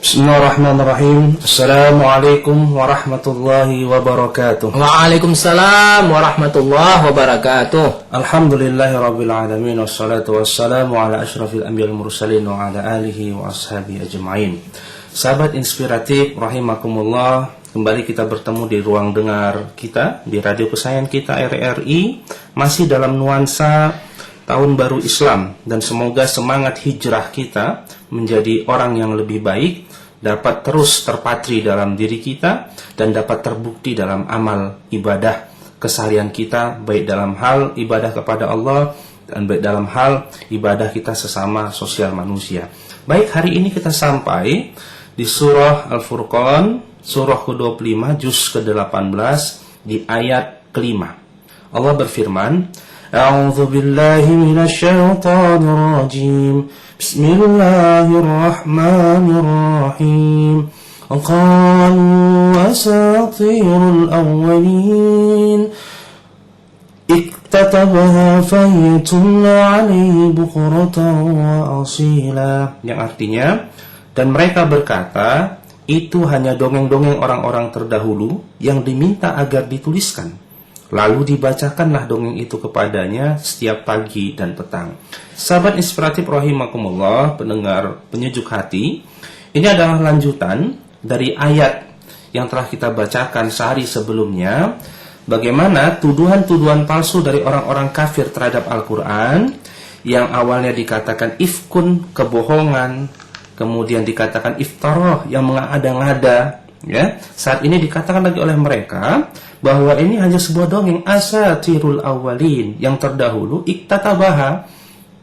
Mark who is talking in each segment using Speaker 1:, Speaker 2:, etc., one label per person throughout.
Speaker 1: Bismillahirrahmanirrahim. Assalamualaikum warahmatullahi wabarakatuh.
Speaker 2: Waalaikumsalam warahmatullahi wabarakatuh.
Speaker 1: Alhamdulillahirabbil alamin wassalatu wassalamu ala asyrafil anbiya'il mursalin wa ala alihi wa ashabihi ajma'in. Sahabat inspiratif rahimakumullah, kembali kita bertemu di ruang dengar kita di radio kesayangan kita RRI, masih dalam nuansa Tahun Baru Islam, dan semoga semangat hijrah kita menjadi orang yang lebih baik dapat terus terpatri dalam diri kita dan dapat terbukti dalam amal ibadah keseharian kita, baik dalam hal ibadah kepada Allah dan baik dalam hal ibadah kita sesama sosial manusia. Baik, hari ini kita sampai di surah Al-Furqan, surah ke-25, juz ke-18, di ayat ke-5. Allah berfirman, A'udzu billahi minasy syaithanir rajim. Bismillahirrahmanirrahim. Qalu asatirul awwalin iktatabaha fayatumla 'alaihi bukratan wa asila. Yang artinya, dan mereka berkata, itu hanya dongeng-dongeng orang-orang terdahulu yang diminta agar dituliskan. Lalu dibacakanlah dongeng itu kepadanya setiap pagi dan petang. Sahabat inspiratif rahimakumullah, pendengar penyejuk hati, ini adalah lanjutan dari ayat yang telah kita bacakan sehari sebelumnya. Bagaimana tuduhan-tuduhan palsu dari orang-orang kafir terhadap Al-Quran, yang awalnya dikatakan ifkun, kebohongan, kemudian dikatakan iftarah, yang mengada-ngada. Ya, saat ini dikatakan lagi oleh mereka bahwa ini hanya sebuah dongeng, asatirul awwalin, yang terdahulu, iktatabaha,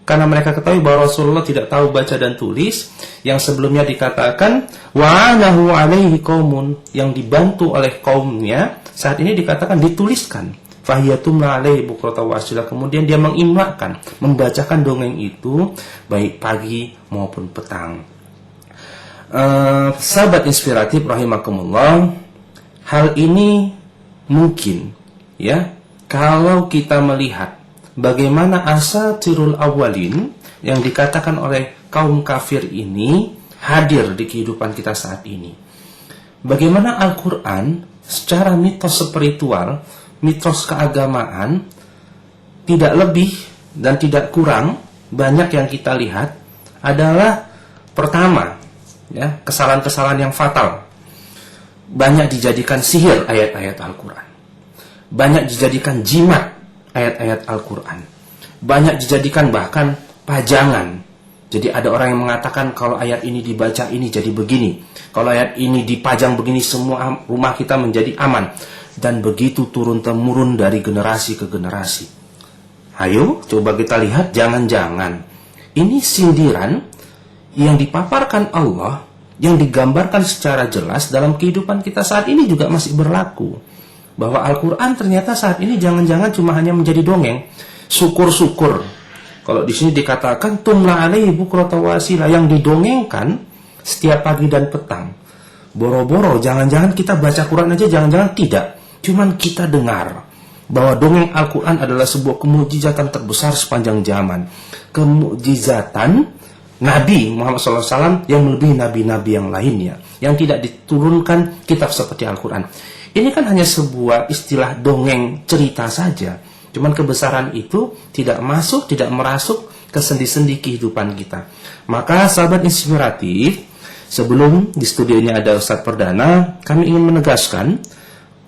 Speaker 1: karena mereka ketahui bahwa Rasulullah tidak tahu baca dan tulis. Yang sebelumnya dikatakan wa'anahu alaihi qaumun, yang dibantu oleh kaumnya, saat ini dikatakan dituliskan, fahiyatumla alaihi bukratan wa asila, kemudian dia mengimlakan, membacakan dongeng itu baik pagi maupun petang. Sahabat inspiratif rahimakumullah, hal ini mungkin, ya, kalau kita melihat bagaimana asatirul awwalin yang dikatakan oleh kaum kafir ini hadir di kehidupan kita saat ini. Bagaimana Al-Quran secara mitos spiritual, mitos keagamaan, tidak lebih dan tidak kurang, banyak yang kita lihat adalah pertama, ya, kesalahan-kesalahan yang fatal. Banyak dijadikan sihir ayat-ayat Al-Quran, banyak dijadikan jimat ayat-ayat Al-Quran, banyak dijadikan bahkan pajangan. Jadi ada orang yang mengatakan kalau ayat ini dibaca ini jadi begini, kalau ayat ini dipajang begini semua rumah kita menjadi aman. Dan begitu turun-temurun dari generasi ke generasi. Ayo coba kita lihat, jangan-jangan ini sindiran yang dipaparkan Allah, yang digambarkan secara jelas dalam kehidupan kita saat ini juga masih berlaku. Bahwa Al-Quran ternyata saat ini jangan-jangan cuma hanya menjadi dongeng. Syukur-syukur kalau di sini dikatakan tumla alaihi bukratan wa asila, yang didongengkan setiap pagi dan petang. Boro-boro jangan-jangan kita baca Quran aja, jangan-jangan tidak. Cuman kita dengar bahwa dongeng Al-Quran adalah sebuah kemujizatan terbesar sepanjang zaman. Kemujizatan Nabi Muhammad SAW yang melebihi nabi-nabi yang lainnya, yang tidak diturunkan kitab seperti Al-Quran. Ini kan hanya sebuah istilah dongeng cerita saja. Cuman kebesaran itu tidak masuk, tidak merasuk ke sendi-sendi kehidupan kita. Maka sahabat inspiratif, sebelum di studionya ada Ustadz Perdana, kami ingin menegaskan,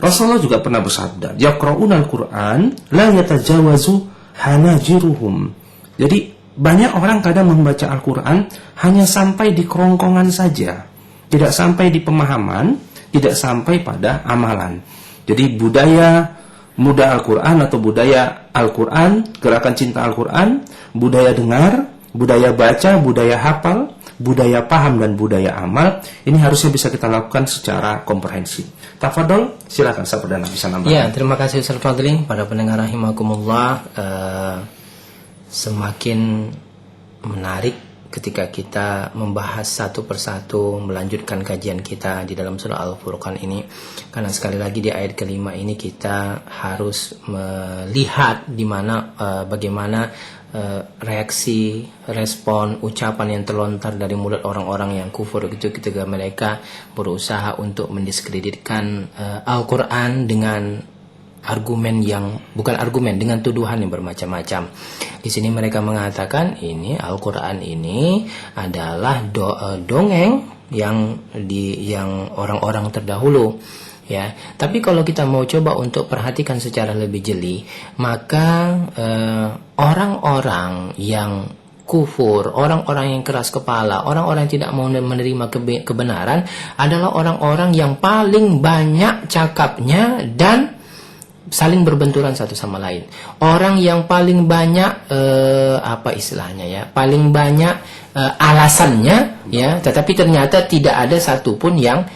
Speaker 1: Rasulullah juga pernah bersabda, yaqra'unal Qur'an la yatajawazu hanajiruhum. Jadi banyak orang kadang membaca Al-Quran hanya sampai di kerongkongan saja, tidak sampai di pemahaman, tidak sampai pada amalan. Jadi budaya muda Al-Quran atau budaya Al-Quran, gerakan cinta Al-Quran, budaya dengar, budaya baca, budaya hafal, budaya paham, dan budaya amal, ini harusnya bisa kita lakukan secara komprehensif. Tafadhol, silakan Ustaz Perdana bisa nambahkan.
Speaker 2: Ya, terima kasih Ustaz Fadli. Pada pendengar rahimakumullah, semakin menarik ketika kita membahas satu persatu, melanjutkan kajian kita di dalam surah Al-Furqan ini. Karena sekali lagi di ayat kelima ini kita harus melihat di mana bagaimana reaksi, respon, ucapan yang terlontar dari mulut orang-orang yang kufur itu ketika mereka berusaha untuk mendiskreditkan Al-Quran dengan argumen yang bukan argumen, dengan tuduhan yang bermacam-macam. Di sini mereka mengatakan ini Al-Quran ini adalah dongeng yang orang-orang terdahulu. Ya, tapi kalau kita mau coba untuk perhatikan secara lebih jeli, maka orang-orang yang kufur, orang-orang yang keras kepala, orang-orang yang tidak mau menerima kebenaran adalah orang-orang yang paling banyak cakapnya dan saling berbenturan satu sama lain. Orang yang paling banyak apa istilahnya ya, paling banyak alasannya ya, tetapi ternyata tidak ada satupun yang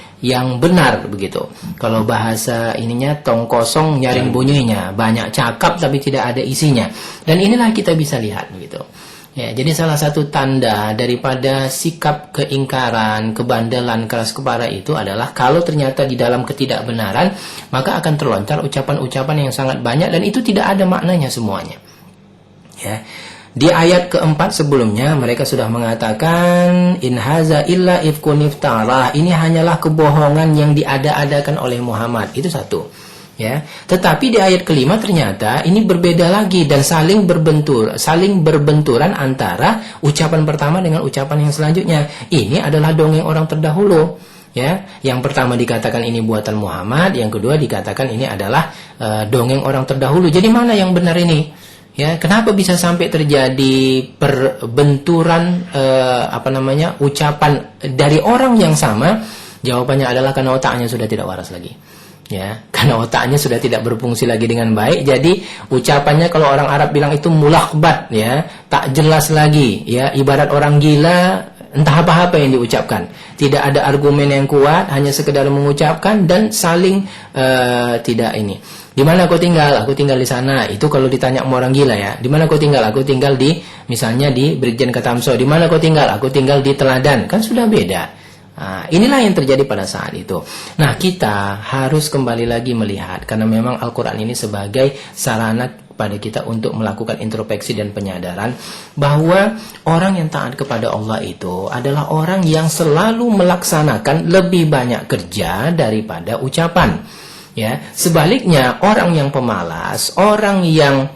Speaker 2: benar begitu. Kalau bahasa ininya tong kosong nyaring bunyinya, banyak cakap tapi tidak ada isinya. Dan inilah kita bisa lihat begitu. Ya, jadi salah satu tanda daripada sikap keingkaran, kebandelan, keras kepala itu adalah kalau ternyata di dalam ketidakbenaran, maka akan terlontar ucapan-ucapan yang sangat banyak dan itu tidak ada maknanya semuanya. Ya. Di ayat keempat sebelumnya mereka sudah mengatakan in haza illa ifkun iftarah, ini hanyalah kebohongan yang diada-adakan oleh Muhammad. Itu satu. Ya, tetapi di ayat kelima ternyata ini berbeda lagi dan saling berbenturan antara ucapan pertama dengan ucapan yang selanjutnya. Ini adalah dongeng orang terdahulu. Ya, yang pertama dikatakan ini buatan Muhammad, yang kedua dikatakan ini adalah dongeng orang terdahulu. Jadi mana yang benar ini? Ya, kenapa bisa sampai terjadi perbenturan ucapan dari orang yang sama? Jawabannya adalah karena otaknya sudah tidak waras lagi. Ya, karena otaknya sudah tidak berfungsi lagi dengan baik. Jadi ucapannya kalau orang Arab bilang itu mulakbat, ya, tak jelas lagi, ya, ibarat orang gila, entah apa-apa yang diucapkan. Tidak ada argumen yang kuat, hanya sekedar mengucapkan dan saling tidak ini. Di mana kau tinggal? Aku tinggal di sana. Itu kalau ditanya sama orang gila ya. Di mana kau tinggal? Aku tinggal di misalnya di Brigjen Katamso. Di mana kau tinggal? Aku tinggal di Teladan. Kan sudah beda. Nah, inilah yang terjadi pada saat itu. Nah, kita harus kembali lagi melihat karena memang Al-Quran ini sebagai sarana pada kita untuk melakukan introspeksi dan penyadaran bahwa orang yang taat kepada Allah itu adalah orang yang selalu melaksanakan lebih banyak kerja daripada ucapan. Ya, sebaliknya orang yang pemalas, orang yang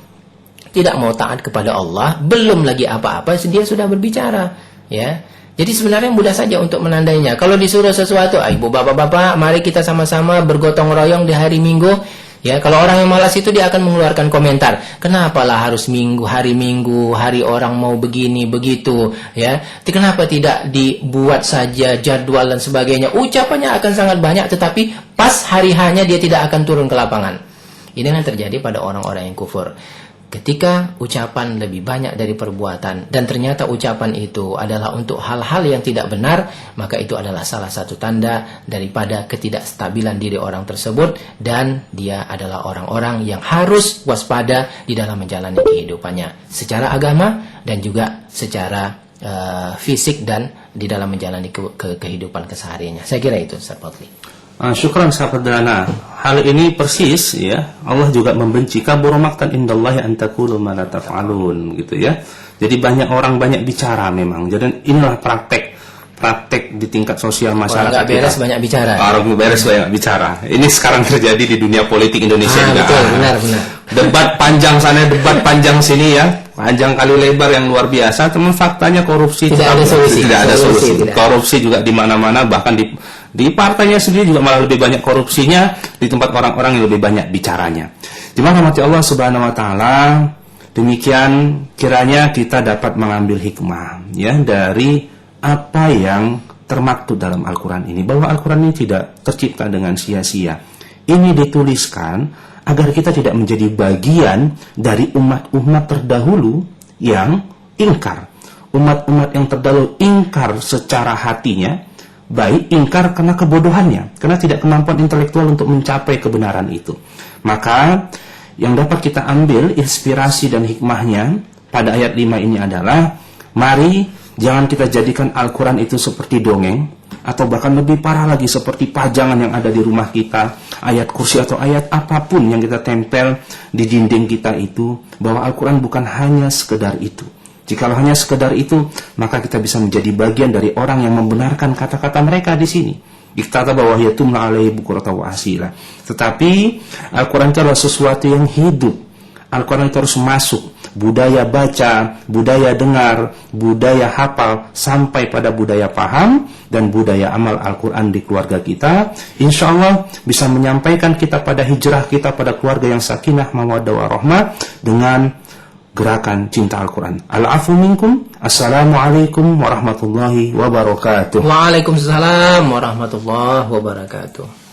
Speaker 2: tidak mau taat kepada Allah, belum lagi apa-apa dia sudah berbicara, ya. Jadi sebenarnya mudah saja untuk menandainya. Kalau disuruh sesuatu, ibu bapak-bapak, mari kita sama-sama bergotong royong di hari Minggu. Ya, kalau orang yang malas itu dia akan mengeluarkan komentar. Kenapalah harus Minggu, hari orang mau begini, begitu. Ya, kenapa tidak dibuat saja jadwal dan sebagainya? Ucapannya akan sangat banyak, tetapi pas hari hanya dia tidak akan turun ke lapangan. Ini yang terjadi pada orang-orang yang kufur. Ketika ucapan lebih banyak dari perbuatan dan ternyata ucapan itu adalah untuk hal-hal yang tidak benar, maka itu adalah salah satu tanda daripada ketidakstabilan diri orang tersebut dan dia adalah orang-orang yang harus waspada di dalam menjalani kehidupannya secara agama dan juga secara fisik dan di dalam menjalani kehidupan kesehariannya. Saya kira itu, Ustaz Fadli.
Speaker 1: Syukran sahabat Dana. Hal ini persis ya, Allah juga membenci kabur maqtan indallahi an taqulu ma la taf'alun gitu ya. Jadi banyak orang banyak bicara memang. Jadi inilah praktek di tingkat sosial masyarakat.
Speaker 2: Orang beres banyak bicara.
Speaker 1: Orang beres banyak bicara. Ini sekarang terjadi di dunia politik Indonesia juga.
Speaker 2: Betul, benar.
Speaker 1: Debat panjang sana, debat panjang sini ya. Panjang kali lebar yang luar biasa. Teman faktanya korupsi
Speaker 2: tidak ada solusi.
Speaker 1: Korupsi juga di mana-mana, bahkan di partainya sendiri juga malah lebih banyak korupsinya, di tempat orang-orang yang lebih banyak bicaranya. Jemaah rahmati Allah Subhanahu wa taala, demikian kiranya kita dapat mengambil hikmah ya dari apa yang termaktub dalam Al-Qur'an ini, bahwa Al-Qur'an ini tidak tercipta dengan sia-sia. Ini dituliskan agar kita tidak menjadi bagian dari umat-umat terdahulu yang ingkar. Umat-umat yang terdahulu ingkar secara hatinya, baik ingkar karena kebodohannya, karena tidak kemampuan intelektual untuk mencapai kebenaran itu. Maka yang dapat kita ambil inspirasi dan hikmahnya pada ayat 5 ini adalah, mari jangan kita jadikan Al-Quran itu seperti dongeng, atau bahkan lebih parah lagi seperti pajangan yang ada di rumah kita, ayat kursi atau ayat apapun yang kita tempel di dinding kita itu, bahwa Al-Quran bukan hanya sekedar itu. Jikalau hanya sekedar itu, maka kita bisa menjadi bagian dari orang yang membenarkan kata-kata mereka di sini. Iktata bahwa yatumla alaihi bukurata wa asila. Tetapi Al-Quran itu adalah sesuatu yang hidup. Al-Quran itu harus masuk budaya baca, budaya dengar, budaya hafal, sampai pada budaya paham dan budaya amal Al-Quran di keluarga kita. Insya Allah bisa menyampaikan kita pada hijrah kita pada keluarga yang sakinah, mawaddah, warahmah dengan gerakan cinta Al-Quran. Al-afu minkum. Assalamualaikum warahmatullahi wabarakatuh.
Speaker 2: Waalaikumsalam warahmatullahi wabarakatuh.